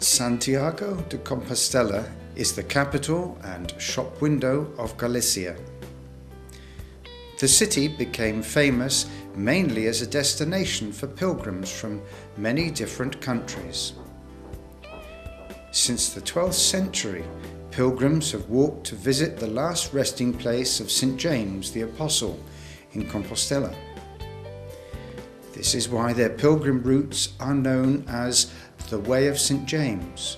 Santiago de Compostela is the capital and shop window of Galicia. The city became famous mainly as a destination for pilgrims from many different countries. Since the 12th century, pilgrims have walked to visit the last resting place of St. James the Apostle in Compostela. This is why their pilgrim routes are known as the Way of St. James.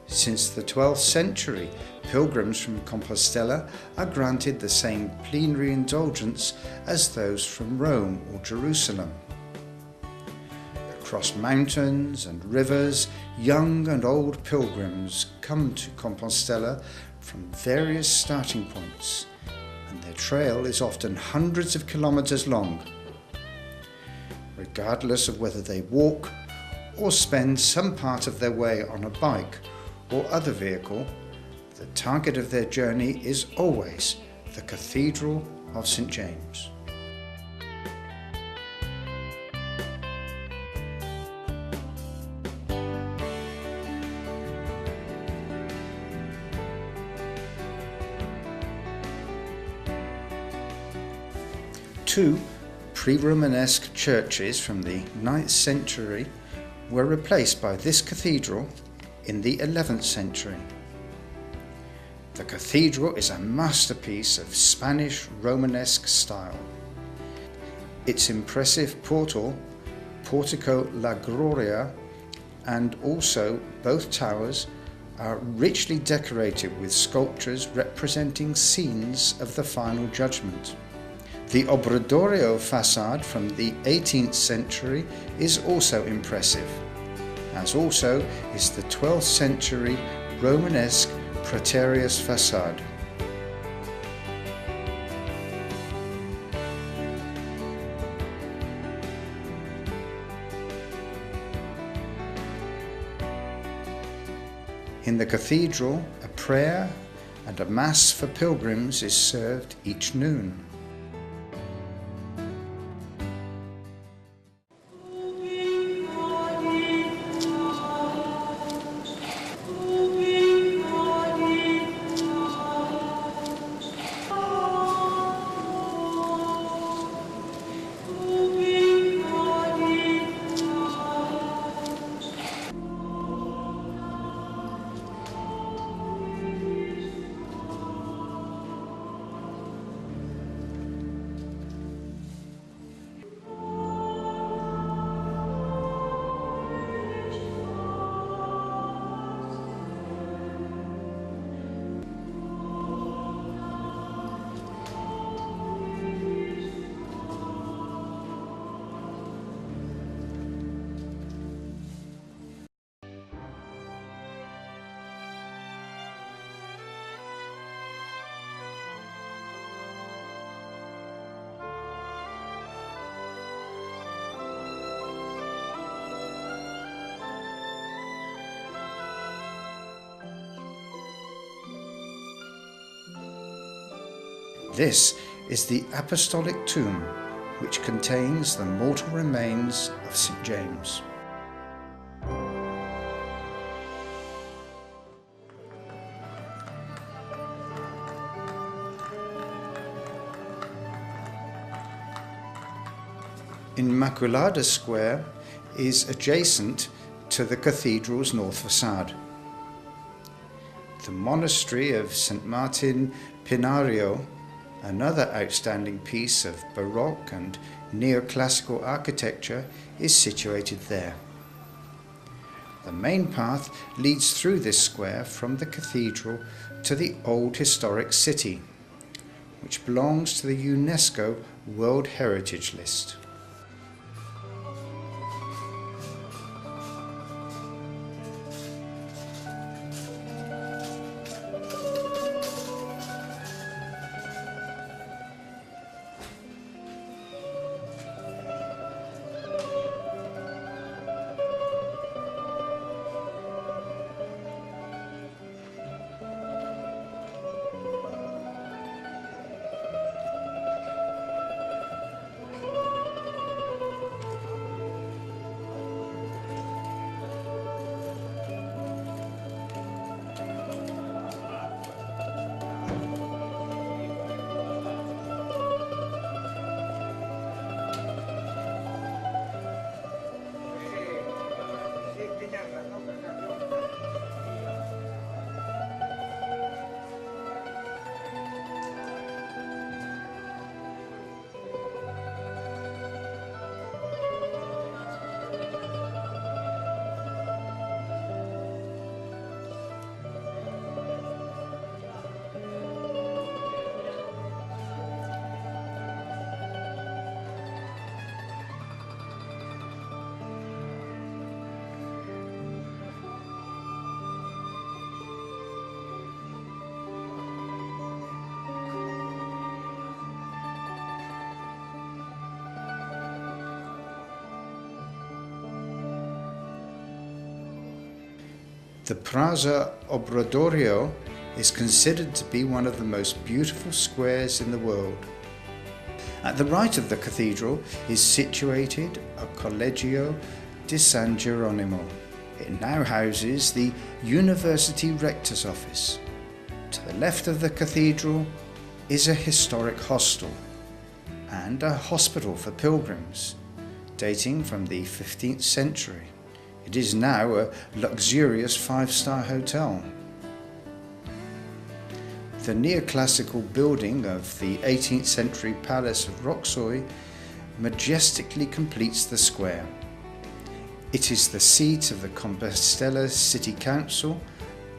Since the 12th century, pilgrims from Compostela are granted the same plenary indulgence as those from Rome or Jerusalem. Across mountains and rivers, young and old pilgrims come to Compostela from various starting points, and their trail is often hundreds of kilometers long. Regardless of whether they walk or spend some part of their way on a bike or other vehicle, the target of their journey is always the Cathedral of St. James. Two pre-Romanesque churches from the 9th century were replaced by this cathedral in the 11th century. The cathedral is a masterpiece of Spanish Romanesque style. Its impressive portal, Portico La Gloria, and also both towers are richly decorated with sculptures representing scenes of the Final Judgment. The Obradoiro facade from the 18th century is also impressive, as also is the 12th century Romanesque Praetorius facade. In the cathedral, a prayer and a mass for pilgrims is served each noon. This is the Apostolic Tomb, which contains the mortal remains of St. James. Immaculada Square is adjacent to the cathedral's north facade. The monastery of St. Martin Pinario, another outstanding piece of Baroque and neoclassical architecture, is situated there. The main path leads through this square from the cathedral to the old historic city, which belongs to the UNESCO World Heritage List. The Plaza Obradoiro is considered to be one of the most beautiful squares in the world. At the right of the cathedral is situated a Collegio di San Geronimo. It now houses the University Rector's Office. To the left of the cathedral is a historic hostel and a hospital for pilgrims, dating from the 15th century. It is now a luxurious five-star hotel. The neoclassical building of the 18th century Palace of Roxoi majestically completes the square. It is the seat of the Compostela City Council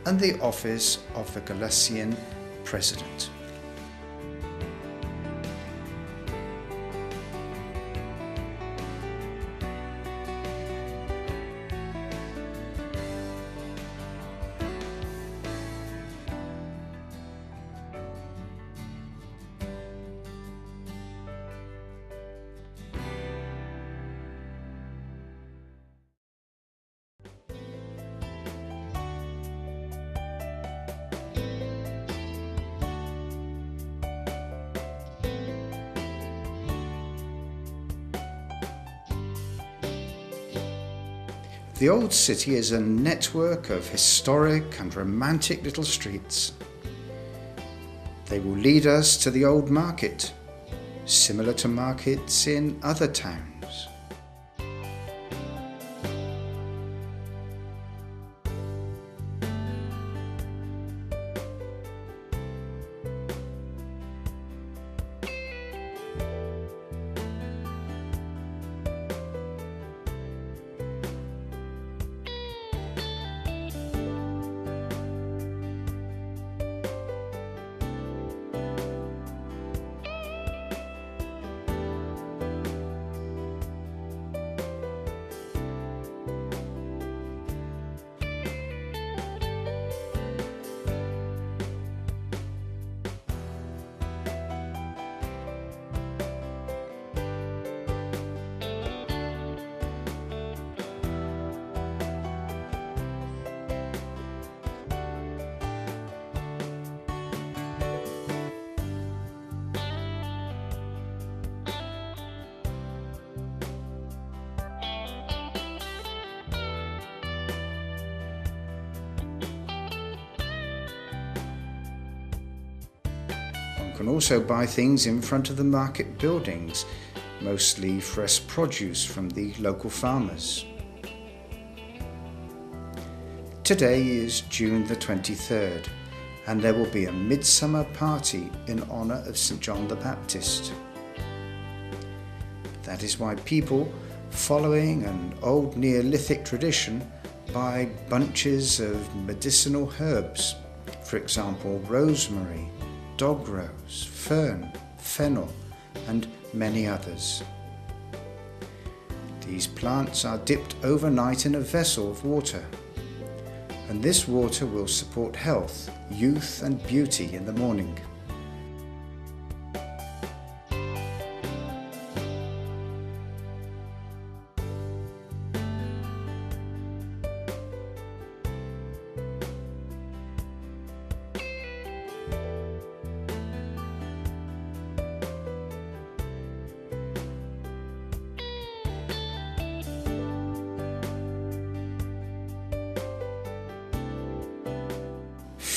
and the office of the Galician President. The old city is a network of historic and romantic little streets. They will lead us to the old market, similar to markets in other towns. One can also buy things in front of the market buildings, mostly fresh produce from the local farmers. Today is June the 23rd, and there will be a midsummer party in honour of St. John the Baptist. That is why people, following an old Neolithic tradition, buy bunches of medicinal herbs, for example rosemary, dog rose, fern, fennel, and many others. These plants are dipped overnight in a vessel of water, and this water will support health, youth, and beauty in the morning.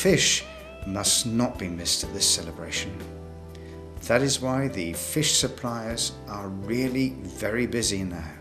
Fish must not be missed at this celebration. That is why the fish suppliers are really very busy now.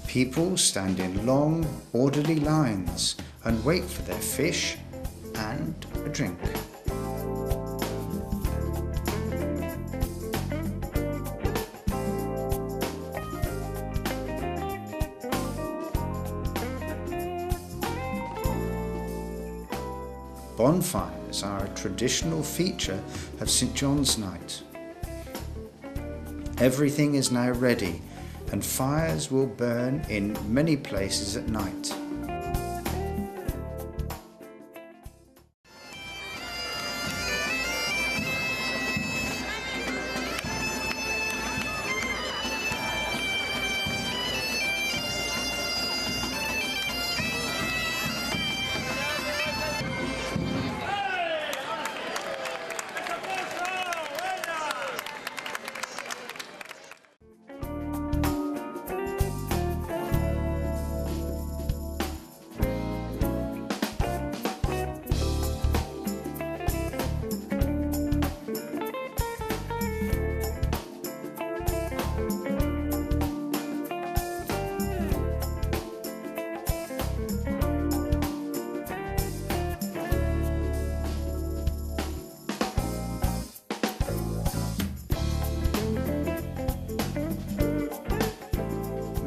People stand in long, orderly lines and wait for their fish and a drink. Bonfires are a traditional feature of St. John's Night. Everything is now ready, and fires will burn in many places at night.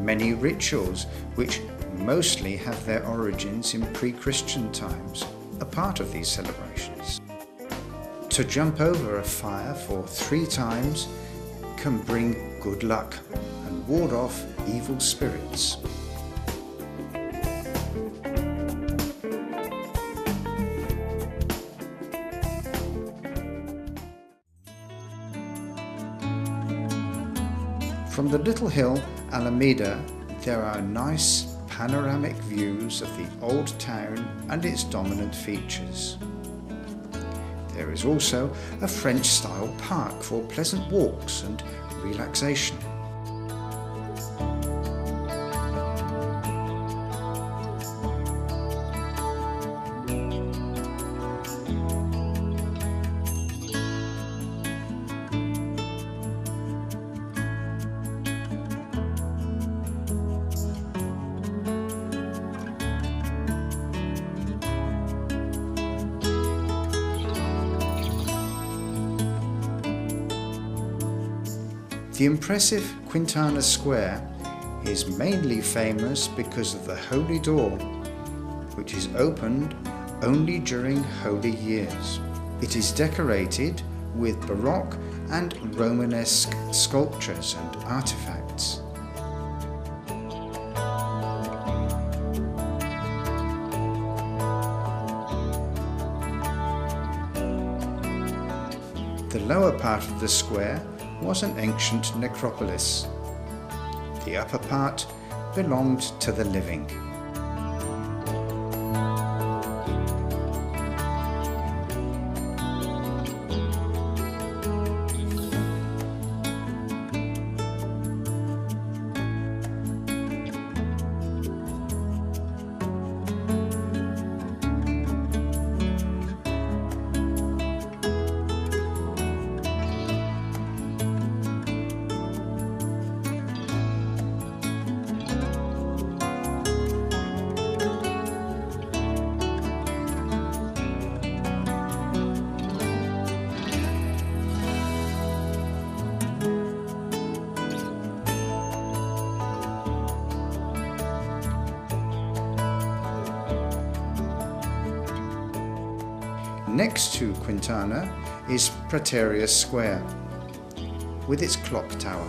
Many rituals, which mostly have their origins in pre-Christian times, are part of these celebrations. To jump over a fire for 3 times can bring good luck and ward off evil spirits. From the little hill Alameda, there are nice panoramic views of the old town and its dominant features. There is also a French-style park for pleasant walks and relaxation. The impressive Quintana Square is mainly famous because of the Holy Door, which is opened only during holy years. It is decorated with Baroque and Romanesque sculptures and artifacts. The lower part of the square was an ancient necropolis. The upper part belonged to the living. Next to Quintana is Prateria Square, with its clock tower.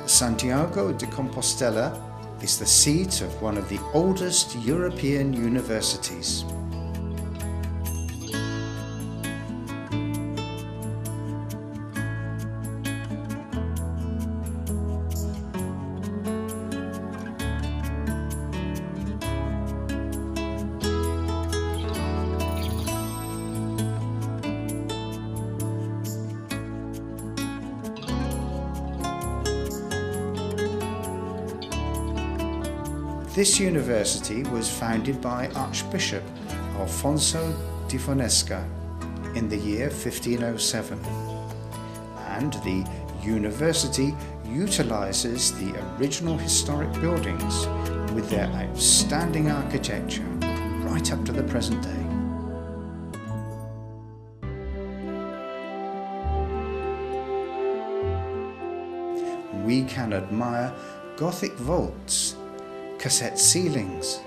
Santiago de Compostela is the seat of one of the oldest European universities. This university was founded by Archbishop Alfonso di Fonseca in the year 1507, and the university utilises the original historic buildings with their outstanding architecture right up to the present day. We can admire Gothic vaults, cassette ceilings,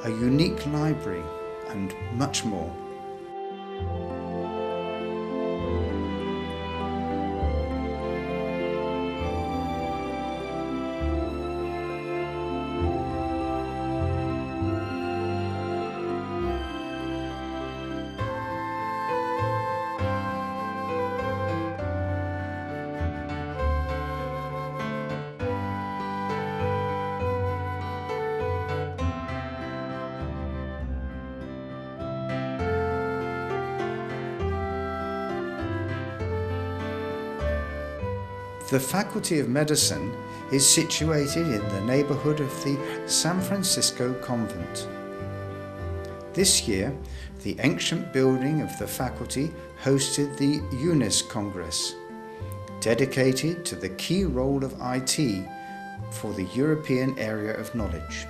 a unique library, and much more. The Faculty of Medicine is situated in the neighbourhood of the San Francisco Convent. This year, the ancient building of the faculty hosted the UNIS Congress, dedicated to the key role of IT for the European area of knowledge.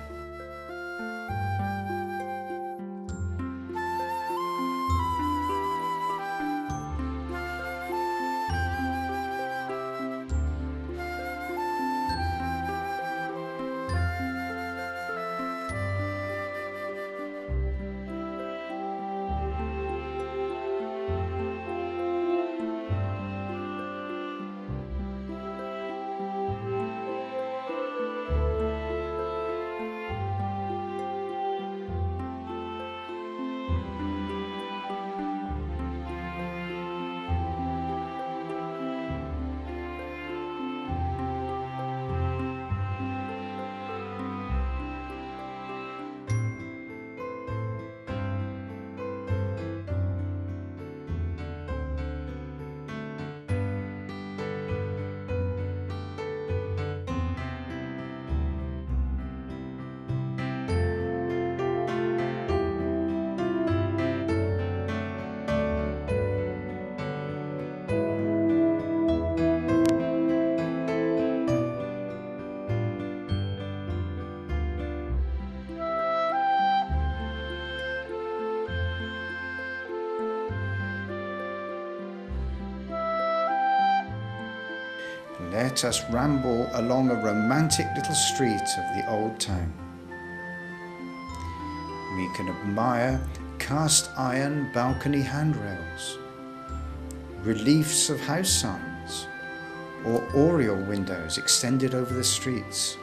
Let us ramble along a romantic little street of the old town. We can admire cast iron balcony handrails, reliefs of house signs, or oriel windows extended over the streets.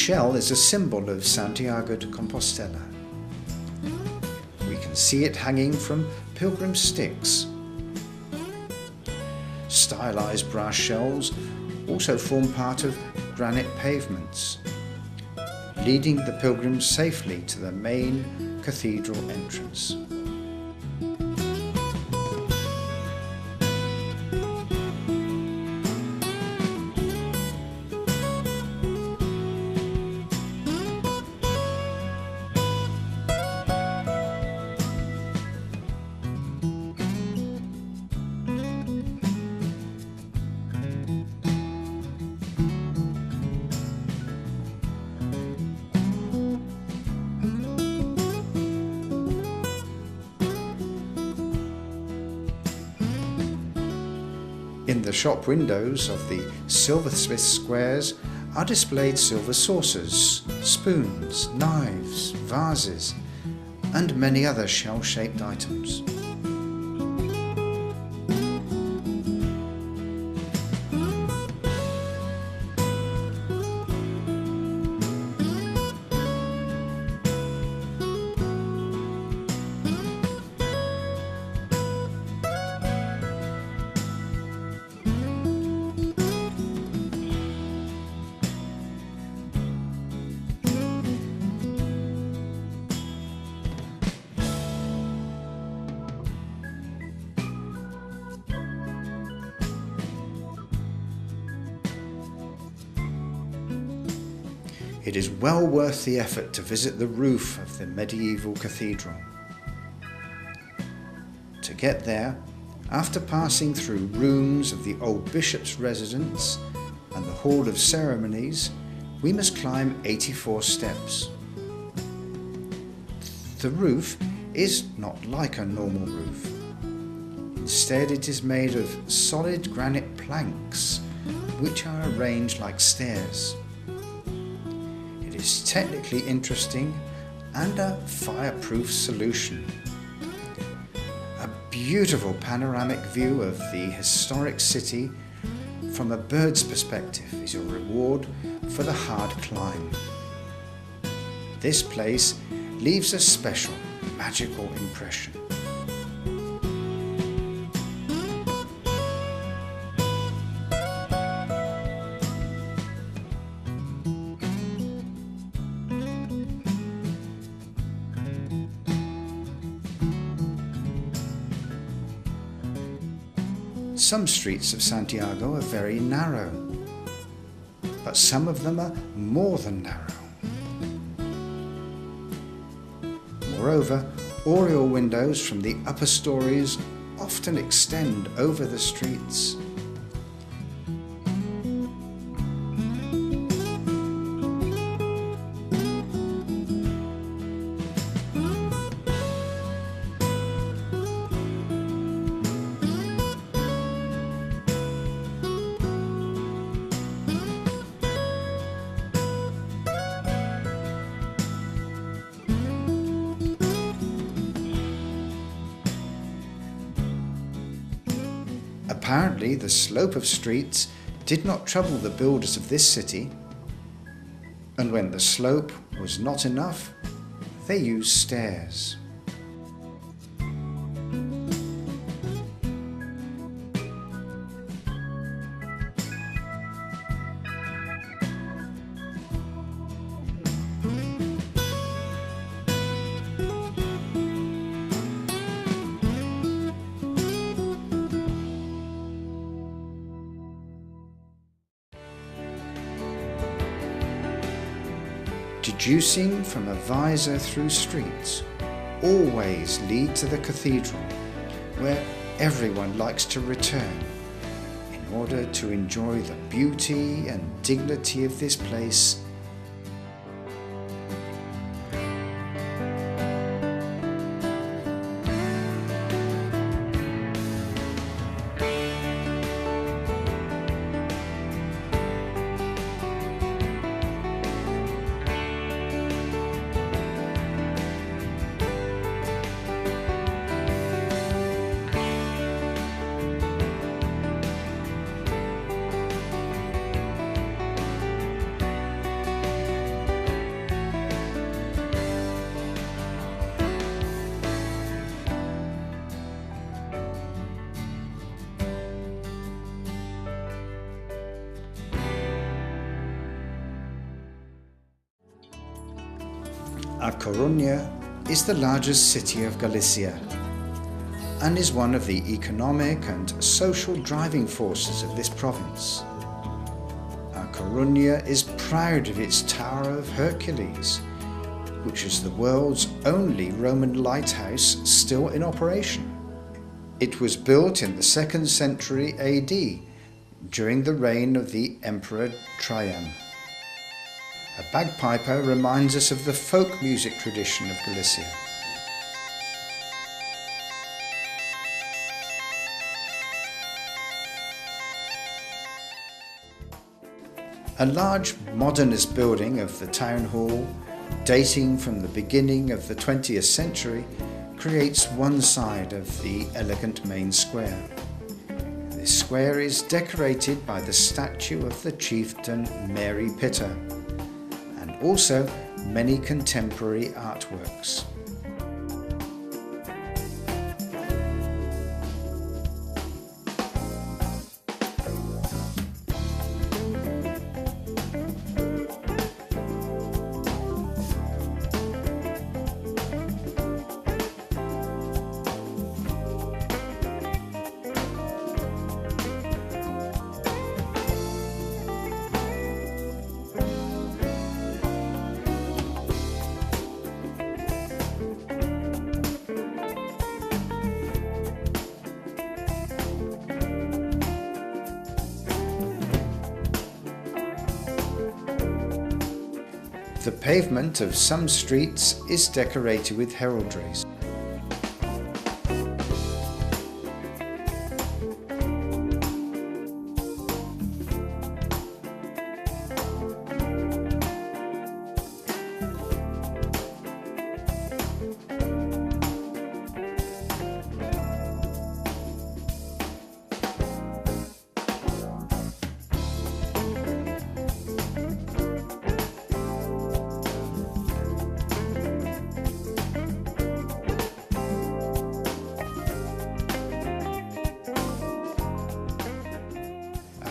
shell is a symbol of Santiago de Compostela. We can see it hanging from pilgrim sticks. Stylized brass shells also form part of granite pavements, leading the pilgrims safely to the main cathedral entrance. In the shop windows of the silversmith squares are displayed silver saucers, spoons, knives, vases, and many other shell-shaped items. It is well worth the effort to visit the roof of the medieval cathedral. To get there, after passing through rooms of the old bishop's residence and the hall of ceremonies, we must climb 84 steps. The roof is not like a normal roof. Instead, it is made of solid granite planks, which are arranged like stairs. It is technically interesting and a fireproof solution. A beautiful panoramic view of the historic city from a bird's perspective is your reward for the hard climb. This place leaves a special, magical impression. Some streets of Santiago are very narrow, but some of them are more than narrow. Moreover, oriel windows from the upper stories often extend over the streets. Apparently, the slope of streets did not trouble the builders of this city, and when the slope was not enough, they used stairs. Deducing from a visor through streets always lead to the cathedral, where everyone likes to return in order to enjoy the beauty and dignity of this place. A Coruña is the largest city of Galicia and is one of the economic and social driving forces of this province. A Coruña is proud of its Tower of Hercules, which is the world's only Roman lighthouse still in operation. It was built in the 2nd century AD during the reign of the Emperor Trajan. A bagpiper reminds us of the folk music tradition of Galicia. A large modernist building of the town hall, dating from the beginning of the 20th century, creates one side of the elegant main square. This square is decorated by the statue of the chieftain Mary Pitter, and also many contemporary artworks. The pavement of some streets is decorated with heraldries.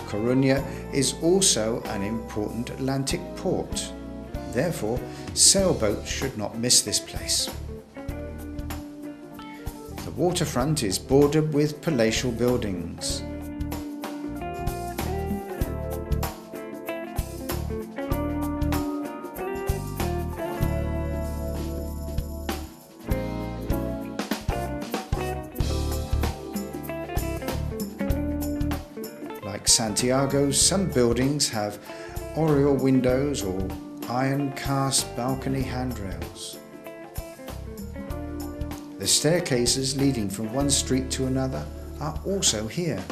Coruña is also an important Atlantic port. Therefore, sailboats should not miss this place. The waterfront is bordered with palatial buildings. Like Santiago, some buildings have oriel windows or iron cast balcony handrails. The staircases leading from one street to another are also here.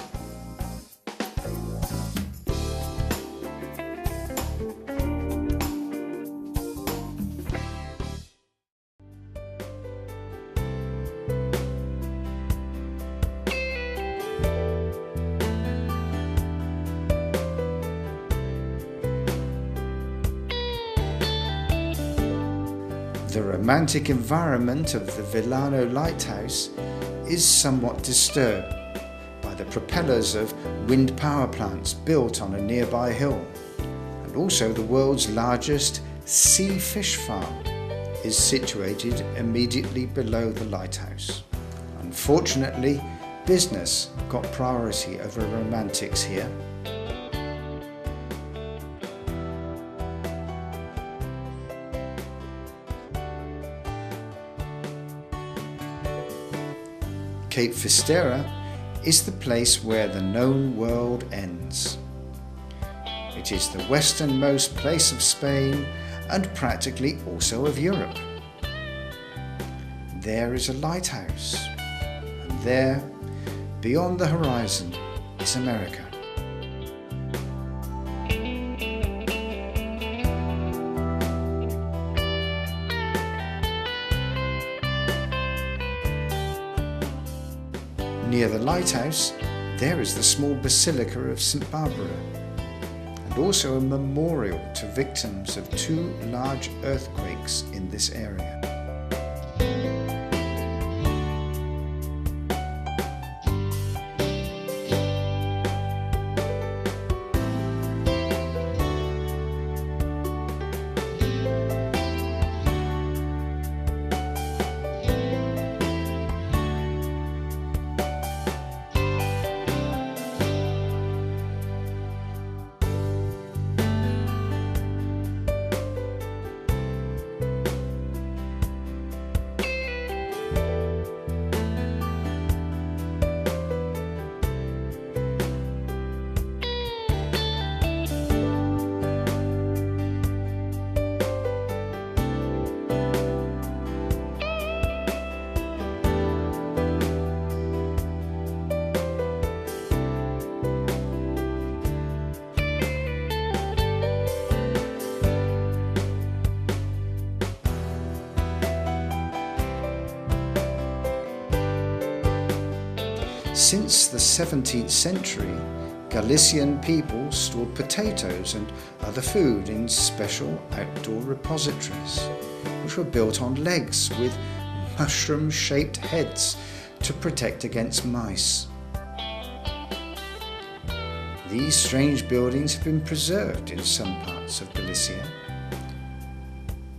The romantic environment of the Villano Lighthouse is somewhat disturbed by the propellers of wind power plants built on a nearby hill, and also the world's largest sea fish farm is situated immediately below the lighthouse. Unfortunately, business got priority over romantics here. Cape Finisterre is the place where the known world ends. It is the westernmost place of Spain and practically also of Europe. There is a lighthouse, and there, beyond the horizon, is America. Near the lighthouse, there is the small Basilica of St. Barbara, and also a memorial to victims of 2 large earthquakes in this area. Since the 17th century, Galician people stored potatoes and other food in special outdoor repositories, which were built on legs with mushroom-shaped heads to protect against mice. These strange buildings have been preserved in some parts of Galicia,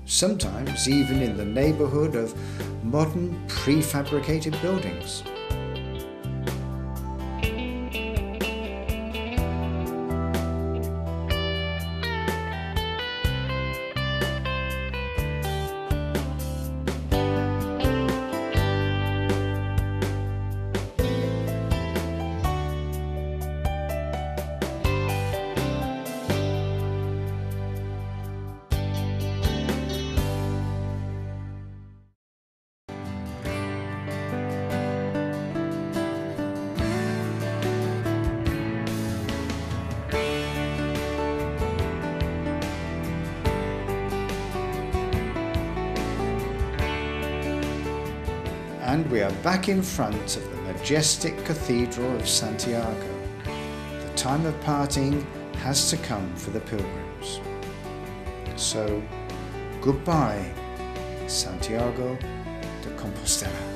sometimes even in the neighbourhood of modern prefabricated buildings. And we are back in front of the majestic Cathedral of Santiago. The time of parting has to come for the pilgrims. So, goodbye, Santiago de Compostela.